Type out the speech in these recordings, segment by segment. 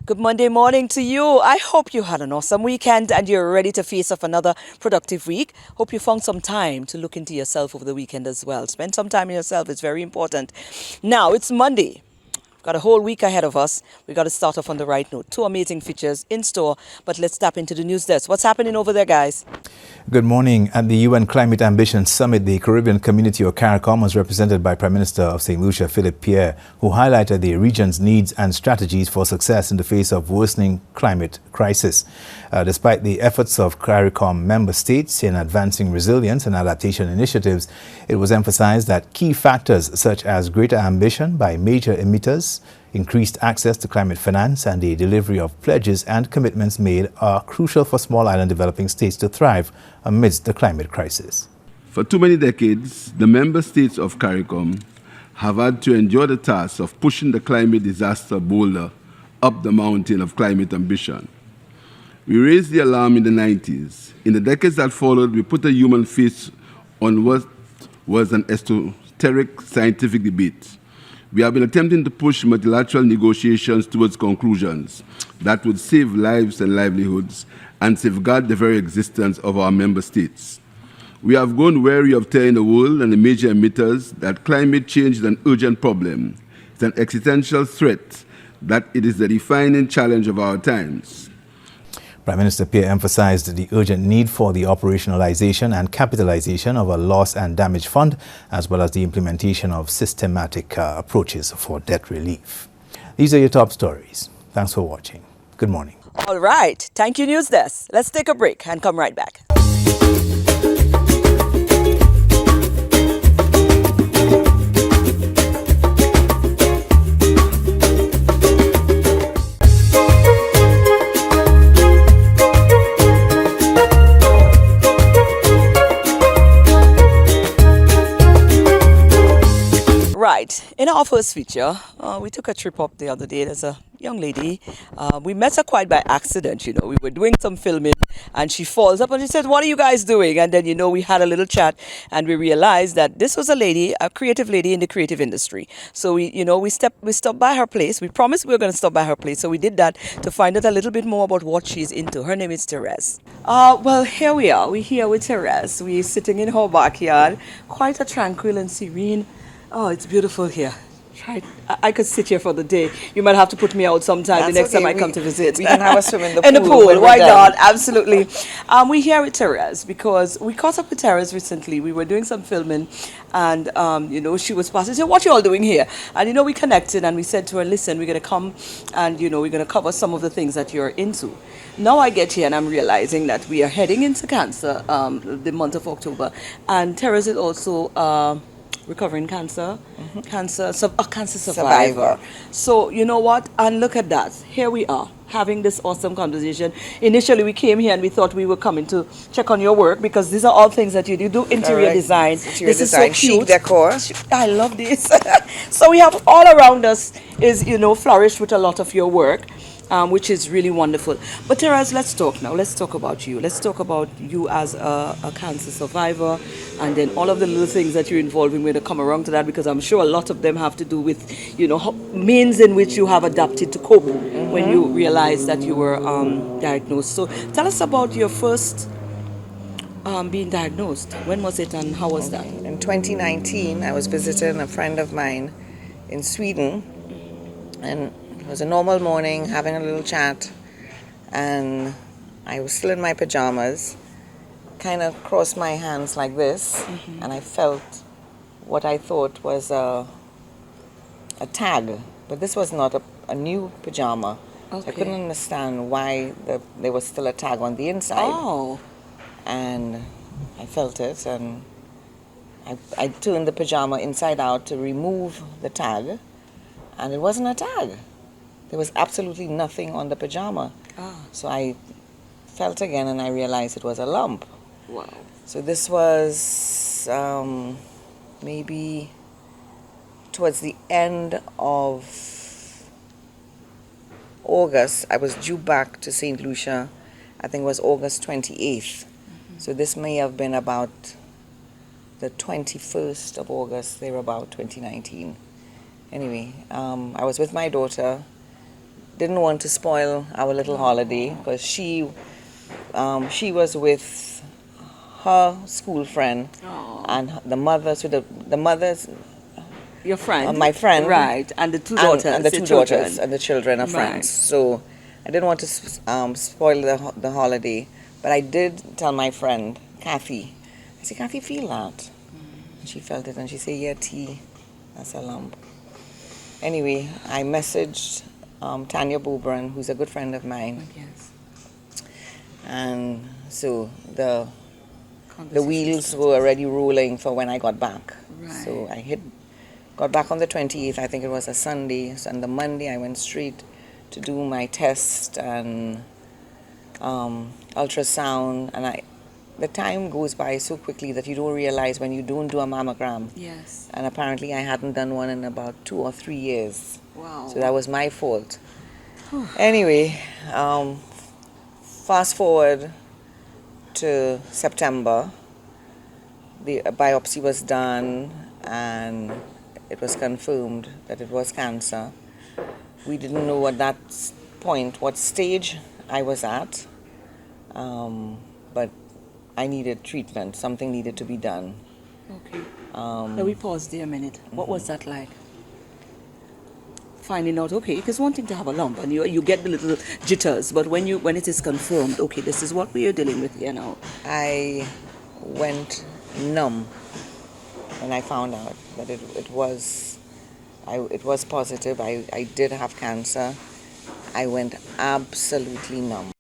Good Monday morning to you. I hope you had an awesome weekend and you're ready to face off another productive week. Hope you found some time to look into yourself over the weekend as well. Spend some time in yourself, it's very important. Now, it's Monday. Got a whole week ahead of us. We got to start off on the right note. Two amazing features in store, but let's tap into the news desk. What's happening over there, guys? Good morning. At the UN Climate Ambition Summit, the Caribbean community of CARICOM was represented by Prime Minister of St. Lucia, Philip Pierre, who highlighted the region's needs and strategies for success in the face of worsening climate crisis. Despite the efforts of CARICOM member states in advancing resilience and adaptation initiatives, it was emphasized that key factors such as greater ambition by major emitters, increased access to climate finance, and the delivery of pledges and commitments made are crucial for small island developing states to thrive amidst the climate crisis. For too many decades, the member states of CARICOM have had to endure the task of pushing the climate disaster boulder up the mountain of climate ambition. We raised the alarm in the 90s. In the decades that followed, we put a human face on what was an esoteric scientific debate. We have been attempting to push multilateral negotiations towards conclusions that would save lives and livelihoods and safeguard the very existence of our member states. We have grown weary of telling the world and the major emitters that climate change is an urgent problem. It's an existential threat, that it is the defining challenge of our times. Prime Minister Pierre emphasized the urgent need for the operationalization and capitalization of a loss and damage fund, as well as the implementation of systematic approaches for debt relief. These are your top stories. Thanks for watching. Good morning. All right. Thank you, News Desk. Let's take a break and come right back. Right. In our first feature, we took a trip up the other day. There's a young lady. We met her quite by accident, We were doing some filming and she falls up and she said, "What are you guys doing?" And then, we had a little chat and we realized that this was a creative lady in the creative industry. So we stopped by her place. We promised we were going to stop by her place. So we did that to find out a little bit more about what she's into. Her name is Therese. Well, here we are. We're here with Therese. We're sitting in her backyard. Quite a tranquil and serene. Oh, it's beautiful here. Right. I could sit here for the day. You might have to put me out sometime. That's the next okay. time I come to visit. We can have a swim in the pool. In the pool, when why we're done. not? Absolutely. We're here with Therese because we caught up with Therese recently. We were doing some filming and, she was passing. She said, "What you all doing here?" And, we connected and we said to her, "Listen, we're going to come and, we're going to cover some of the things that you're into." Now I get here and I'm realizing that we are heading into Cancer, the month of October. And Therese is also... recovering cancer, cancer survivor. So you know what? And look at that. Here we are having this awesome conversation. Initially, we came here and we thought we were coming to check on your work because these are all things that you do. You do interior design. Interior this design, is so cute. chic decor. I love this. So we have all around us is flourished with a lot of your work. Which is really wonderful. But Therese, let's talk now. Let's talk about you. Let's talk about you as a cancer survivor and then all of the little things that you're involved in. We're going to come around to that because I'm sure a lot of them have to do with, means in which you have adapted to cope when you realized that you were diagnosed. So tell us about your first being diagnosed. When was it and how was that? In 2019, I was visiting a friend of mine in Sweden, and it was a normal morning, having a little chat, and I was still in my pajamas, kind of crossed my hands like this, and I felt what I thought was a tag, but this was not a new pajama. Okay. I couldn't understand why there was still a tag on the inside. Oh. And I felt it, and I turned the pajama inside out to remove the tag, and it wasn't a tag. There was absolutely nothing on the pajama. Ah. So I felt again and I realized it was a lump. Wow. So this was maybe towards the end of August. I was due back to St. Lucia, I think it was August 28th. So this may have been about the 21st of August, they were about 2019. Anyway, I was with my daughter. didn't want to spoil our little holiday because she was with her school friend and the mothers, so the mothers, Your friend? my friend, Right. And the two and, daughters, the your two children. daughters and the children are friends. Right. So I didn't want to spoil the holiday, but I did tell my friend Kathy. I said, Kathy, feel that? And she felt it, and she said, yeah, tea, that's a lump. Anyway, I messaged Tanya Bubran, who's a good friend of mine, Yes. and so the Conversation wheels started. were already rolling for when I got back. Right. So got back on the 28th, I think it was a Sunday. So on the Monday, I went straight to do my test and ultrasound. And the time goes by so quickly that you don't realize when you don't do a mammogram. Yes. And apparently, I hadn't done one in about 2 or 3 years. Wow. So that was my fault. Anyway, fast forward to September. The biopsy was done and it was confirmed that it was cancer. We didn't know at that point what stage I was at, but I needed treatment. Something needed to be done. Okay. Let me pause there a minute. What was that like? Finding out, okay, because one thing to have a lump and you get the little jitters, but when it is confirmed, okay, this is what we are dealing with here now. I went numb when I found out that it was positive. I did have cancer. I went absolutely numb.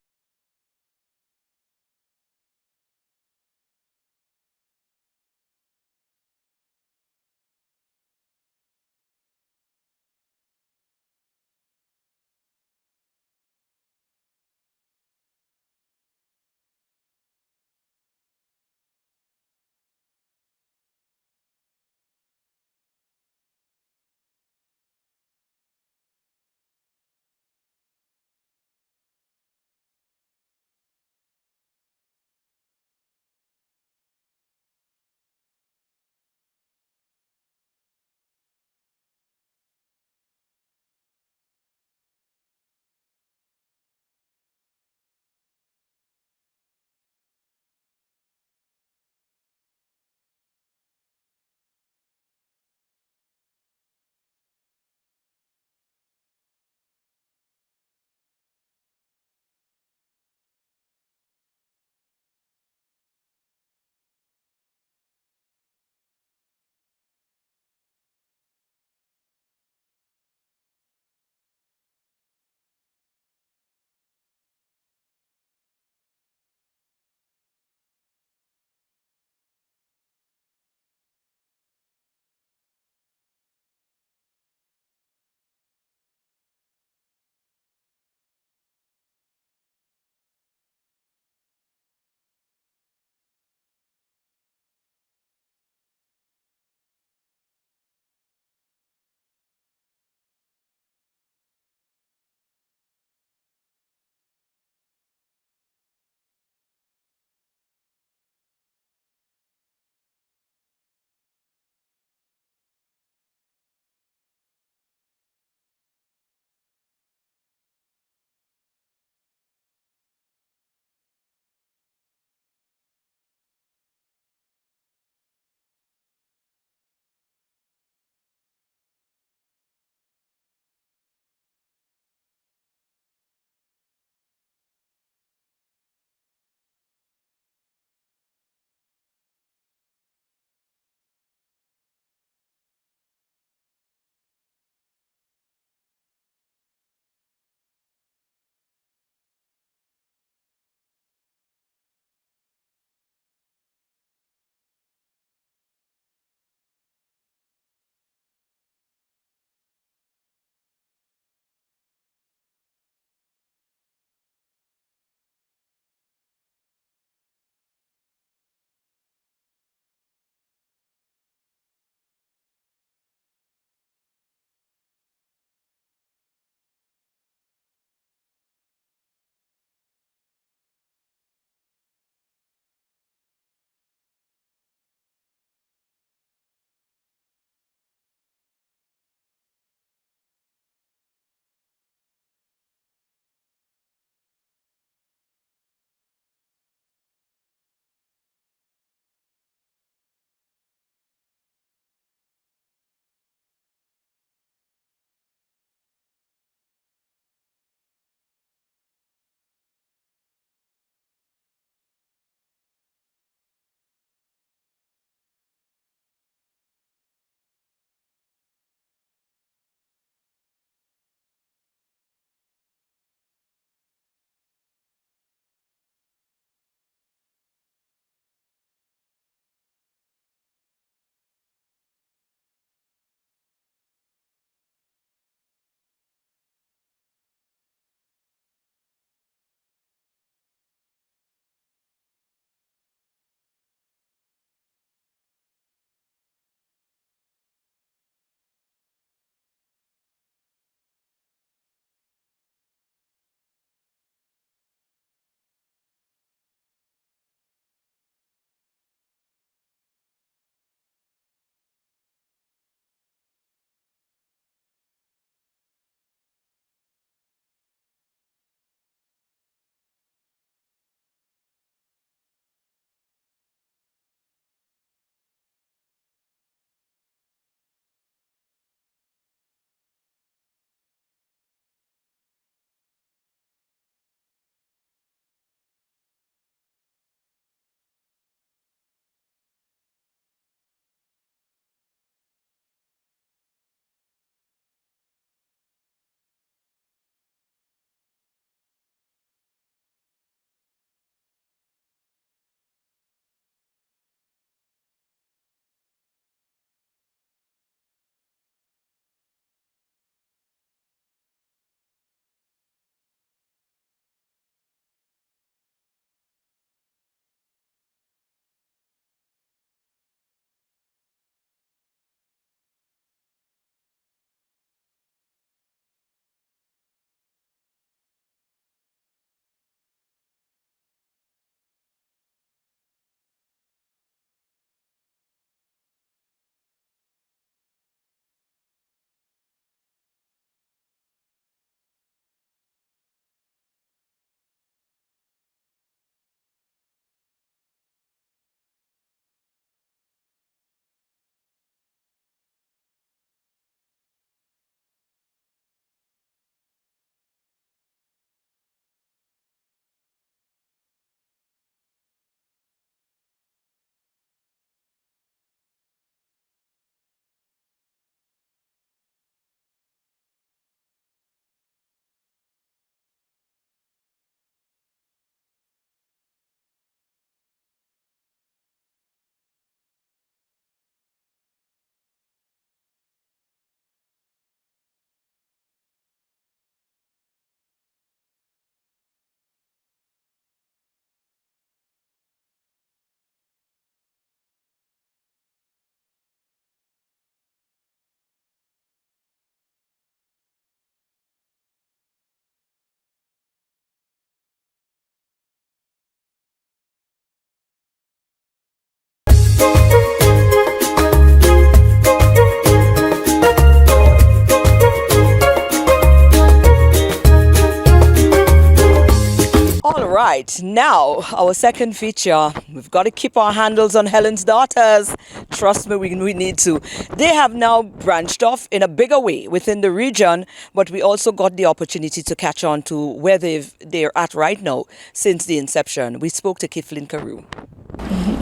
right, now our second feature. We've got to keep our handles on Helen's daughters. Trust me, we need to. They have now branched off in a bigger way within the region, but we also got the opportunity to catch on to where they're at right now since the inception. We spoke to Kiflin Carew.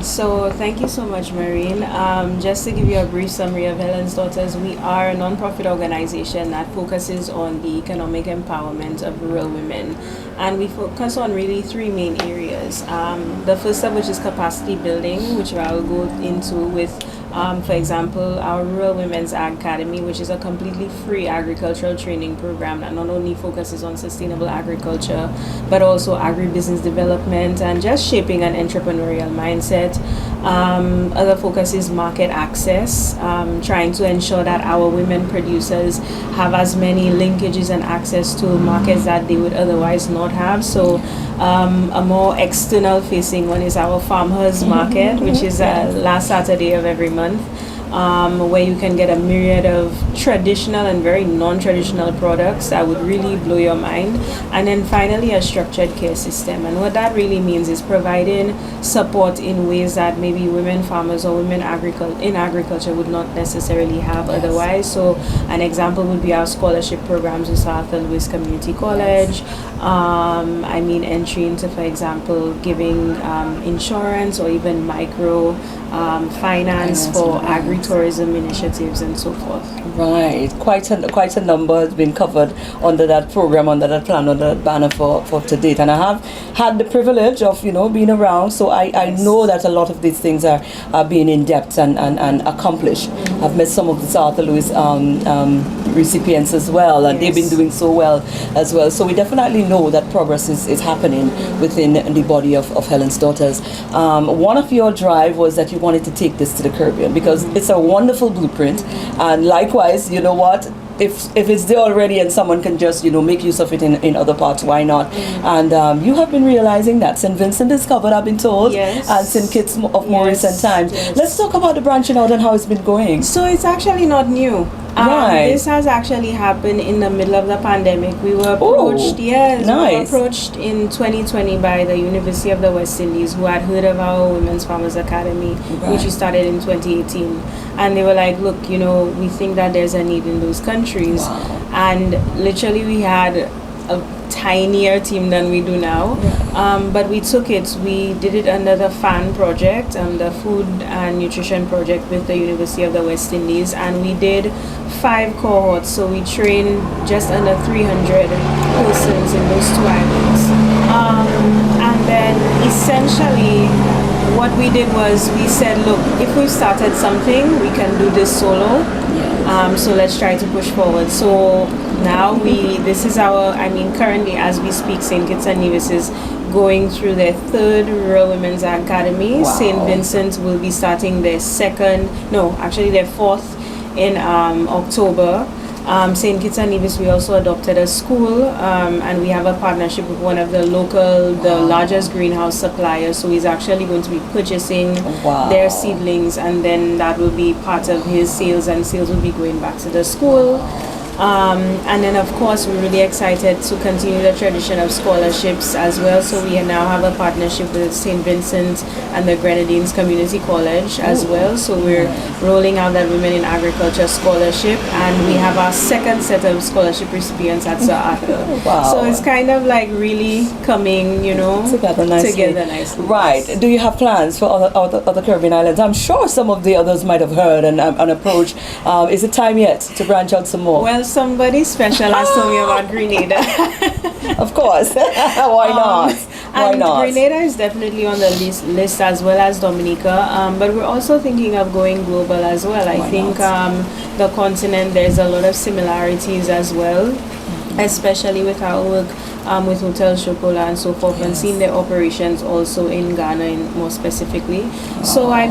So thank you so much, Maureen. Just to give you a brief summary of Helen's Daughters, we are a non-profit organization that focuses on the economic empowerment of rural women. And we focus on really three main areas. The first of which is capacity building, which I will go into with, for example, our Rural Women's Academy, which is a completely free agricultural training program that not only focuses on sustainable agriculture, but also agribusiness development and just shaping an entrepreneurial mindset. Other focus is market access, trying to ensure that our women producers have as many linkages and access to markets that they would otherwise not have. So a more external facing one is our Farmers Market, which is last Saturday of every month. Where you can get a myriad of traditional and very non-traditional products that would really blow your mind. And then finally, a structured care system. And what that really means is providing support in ways that maybe women farmers or women in agriculture would not necessarily have otherwise. So an example would be our scholarship programs with South Louis Community College. Entry into, for example, giving insurance or even micro finance for agritourism initiatives and so forth. Right, quite a number has been covered under that program, under that plan, under that banner for to date. And I have had the privilege of being around, so I know that a lot of these things are being in depth and accomplished. Mm-hmm. I've met some of the South Louis recipients as well, and they've been doing so well as well. So we definitely know that progress is happening within the body of Helen's Daughters. One of your drive was that you wanted to take this to the Caribbean because it's a wonderful blueprint, and likewise, you know what, if it's there already and someone can just make use of it in other parts, why not? And you have been realizing that St. Vincent is covered, I've been told, and St. Kitts of more recent times. Let's talk about the branching out and how it's been going. So it's actually not new. This has actually happened in the middle of the pandemic. We were approached, we were approached in 2020 by the University of the West Indies, who had heard of our Women's Farmers Academy, which we started in 2018. And they were like, look, we think that there's a need in those countries. Wow. And literally we had a tinier team than we do now. But we took it, we did it under the FAN project, the Food and Nutrition Project with the University of the West Indies, and we did 5 cohorts, so we trained just under 300 persons in those 2 islands. And then essentially what we did was we said, look, if we've started something, we can do this solo. So let's try to push forward. So now this is our, currently as we speak, St. Kitts and Nevis is going through their 3rd Rural Women's Academy. Wow. St. Vincent will be starting their 4th in October. St. Kitts and Nevis, we also adopted a school, and we have a partnership with one of the largest greenhouse suppliers. So he's actually going to be purchasing their seedlings, and then that will be part of his sales, and sales will be going back to the school. And then of course we're really excited to continue the tradition of scholarships as well. So we now have a partnership with St. Vincent and the Grenadines Community College as well. So we're rolling out that Women in Agriculture scholarship, and we have our 2nd set of scholarship recipients at SocaCize. So it's kind of like really coming, together nicely. Right. Do you have plans for other Caribbean islands? I'm sure some of the others might have heard and approached. Is it time yet to branch out some more? Well, somebody special has told me about Grenada. Of course. Why not? Why not? Grenada is definitely on the list as well as Dominica. But we're also thinking of going global as well. I think the continent, there's a lot of similarities as well, especially with our work with Hotel Chocolat and so forth, and seeing their operations also in Ghana more specifically. So I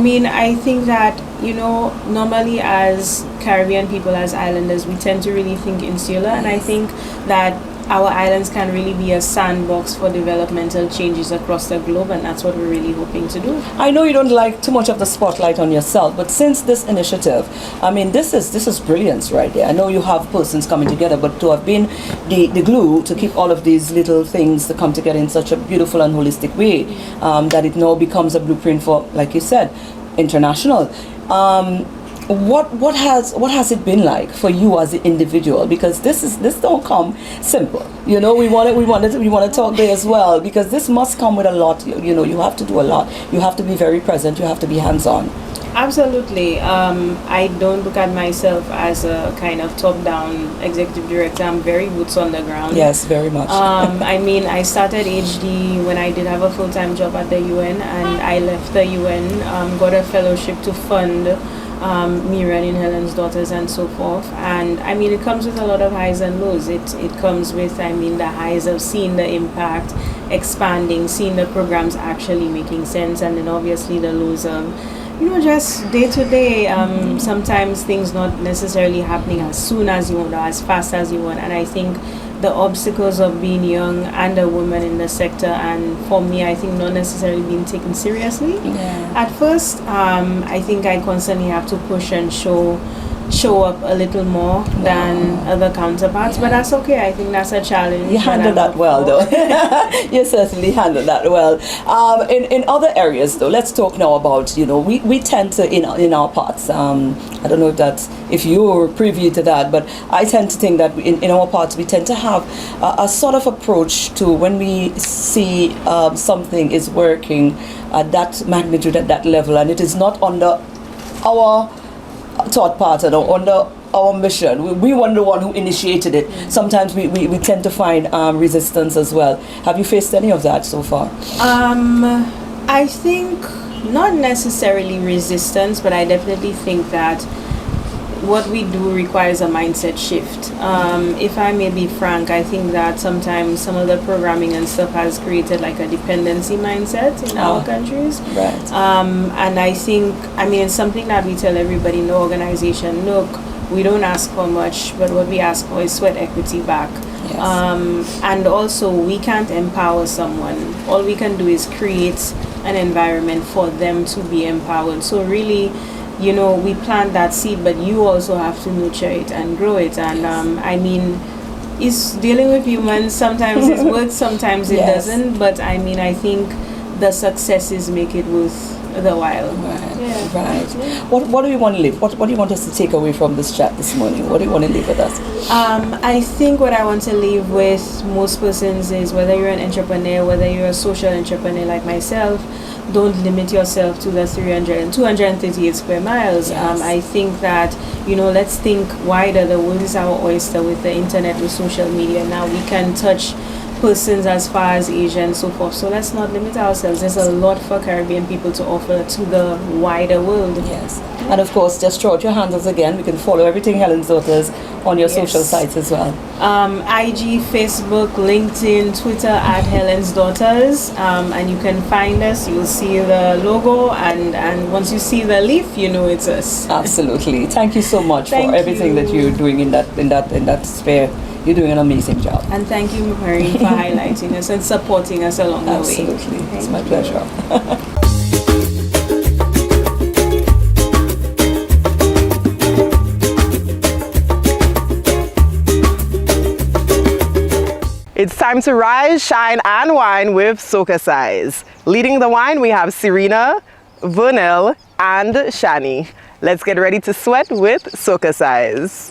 think that normally as Caribbean people, as islanders, we tend to really think insular, and I think that our islands can really be a sandbox for developmental changes across the globe, and that's what we're really hoping to do. I know you don't like too much of the spotlight on yourself, but since this initiative, I mean, this is brilliance right there. I know you have persons coming together, but to have been the glue to keep all of these little things to come together in such a beautiful and holistic way, that it now becomes a blueprint for, like you said, international. What has it been like for you as an individual? Because this don't come simple. You know, we want to talk there as well, because this must come with a lot. You know, you have to do a lot. You have to be very present. You have to be hands-on. Absolutely. I don't look at myself as a kind of top-down executive director. I'm very boots on the ground. Yes, very much. I mean, I started HD when I did have a full-time job at the UN, and I left the UN, got a fellowship to fund me running Helen's Daughters and so forth. And I mean, it comes with a lot of highs and lows. It comes with, I mean, the highs of seeing the impact expanding, seeing the programs actually making sense, and then obviously the lows of, you know, just day to day, sometimes things not necessarily happening as soon as you want or as fast as you want. And I think the obstacles of being young and a woman in the sector, and for me, I think not necessarily being taken seriously. Yeah. At first, I think I constantly have to push and show up a little more than other counterparts, but that's okay. I think that's a challenge. You handle that well, though. You certainly handle that well. In other areas, though, let's talk now about, you know, we tend to, in our parts, I don't know if you're privy to that, but I tend to think that in our parts we tend to have a sort of approach to when we see something is working at that magnitude, at that level, and it is not under our thought pattern or under our mission. We weren't the one who initiated it. Sometimes we tend to find resistance as well. Have you faced any of that so far? I think not necessarily resistance, but I definitely think that what we do requires a mindset shift. If I may be frank, I think that sometimes some of the programming and stuff has created like a dependency mindset in our countries. Right. And I think, I mean, it's something that we tell everybody in the organization, look, we don't ask for much, but what we ask for is sweat equity back. Yes. And also, we can't empower someone. All we can do is create an environment for them to be empowered. So really, you know, we plant that seed, but you also have to nurture it and grow it. And I mean, it's dealing with humans. Sometimes it works, sometimes it doesn't. But I mean, I think the successes make it worth the while. Right. Yeah. Right. Yeah. What do you want to leave? What do you want us to take away from this chat this morning? What do you want to leave with us? I think what I want to leave with most persons is, whether you're an entrepreneur, whether you're a social entrepreneur like myself, don't limit yourself to the 300 and 238 square miles. Yes. I think that, you know, let's think wider. The world is our oyster with the internet, with social media. Now we can touch persons as far as Asia and so forth. So let's not limit ourselves. There's a lot for Caribbean people to offer to the wider world. Yes. And of course, just throw out your handles again. We can follow everything Helen's Daughters on your social sites as well. IG, Facebook, LinkedIn, Twitter at Helen's Daughters. And you can find us. You'll see the logo, and once you see the leaf, you know it's us. Absolutely. Thank you so much for Thank everything you. that you're doing in that sphere. You're doing an amazing job. And thank you, Maureen, for highlighting us and supporting us along the way. Absolutely. It's my pleasure. It's time to rise, shine, and wine with SocaCize. Leading the wine, we have Serena, Vernell, and Shani. Let's get ready to sweat with SocaCize.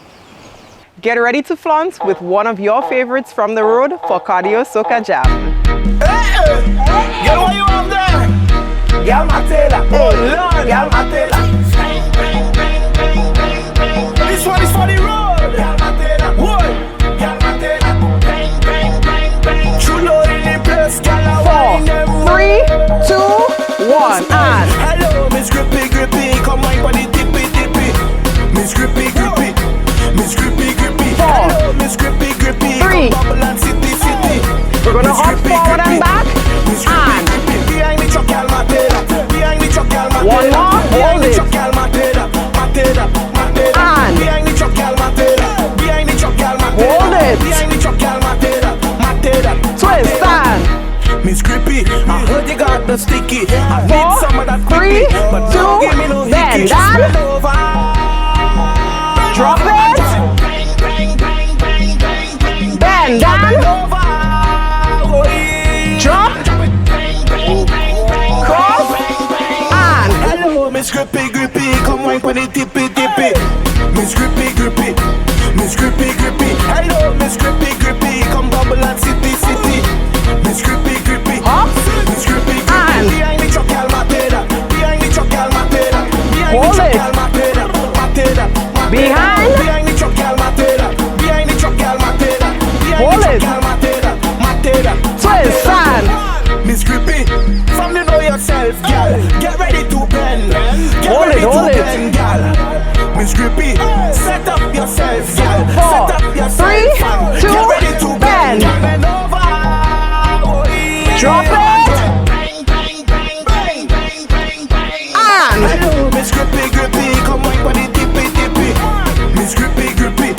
Get ready to flaunt with one of your favorites from the road for Cardio Soca Jam. Hey, girl, what you have there? Girl, my tailor. Oh Lord, girl, my tailor. This one is for the road. Girl, my tailor. What? Girl, my tailor. True Lord in the place, girl, I 4, 3, 2, 1, and hello, Miss Grippy, Grippy, come wine for the tippy, tippy. Miss Grippy, Grippy, Miss Grippy, Grippy. Hello, Miss Grippy, Grippy, 3. come bubble and city, city. We're gonna hop forward and back. Miss Grippy, Grippy, behind the truck, girl, my tailor. Behind the truck, girl, my tailor. One more, Behind hold the it. truck, girl, my tailor. My tailor, my tailor. And behind the truck, girl, my tailor. Behind the truck, girl, my tailor. hold it. Behind the truck, girl, my tailor. the sticky. I need 4, some of that 3, quickly, but don't 2, give me no bend hickey. Just down. bend over. Drop it. Bend down. Drop. Cross. And Hello, Miss Grippy Grippy, come wine for the tippy tippy. Miss Grippy Grippy, Miss Grippy Grippy. Hello, Miss Grippy Grippy, come bubble and city city. Miss Grippy Grippy, Hop. Miss Grippy And Grippy. Behind the truck, I'll mateda. Behind the truck, I'll mateda. Behind hold the truck, it. I'll mateda. Mateda. Behind. Behind the truck, I'll mateda. Behind the truck, I'll mateda. Behind Hold the it. truck, I'll mateda. Mateda. Twist and Miss Grippy, from you know yourself, gal. Get ready to bend. Get Hold it, ready hold to it. bend, gal. Miss Grippy, set up yourself, gal. 4, Set up yourself. 3, 2, Get ready to bend. bend. Bend over. Oh, yeah. Drop it. And Hello, Miss Grippy Grippy, come wine for the tippy tippy. Miss Grippy Grippy,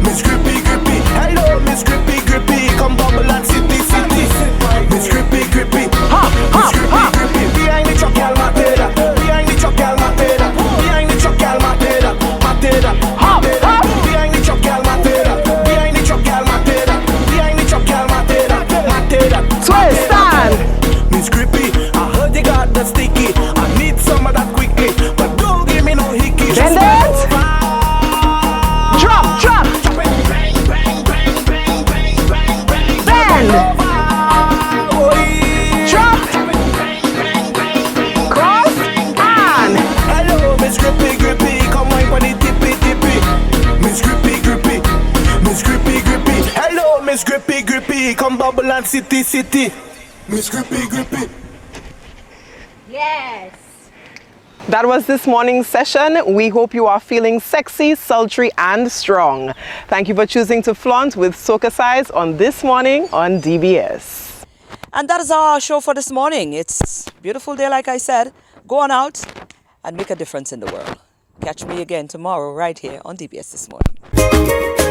Miss Grippy Grippy. Hello, Miss Grippy Grippy, come bubble and city city. Miss Grippy Grippy, hop, hop, hop. Grippy. Behind the truck, I'll mateda. Behind the truck, I'll mateda. Behind the truck, I'll mateda. Mateda, Hop, hop. behind the truck, I'll mateda. Behind the truck, I'll mateda. Behind the truck, I'll mateda. Mateda, Twist and Miss Grippy, I heard you got the sticky. I need some of that quickly, but don't give me no hickey. Just Bend bend it. over. drop, drop. Bend. Oh, yeah. Drop. Cross and Hello, Miss Grippy Grippy, come wine for the tippy tippy. Miss Grippy Grippy, Miss Grippy Grippy. Hello, Miss Grippy Grippy, come bubble and city city. Miss Grippy Grippy. that was this morning's session. We hope you are feeling sexy, sultry, and strong. Thank you for choosing to flaunt with SocaCize on This Morning on DBS. And that is our show for this morning. It's a beautiful day, like I said. Go on out and make a difference in the world. Catch me again tomorrow right here on DBS This Morning.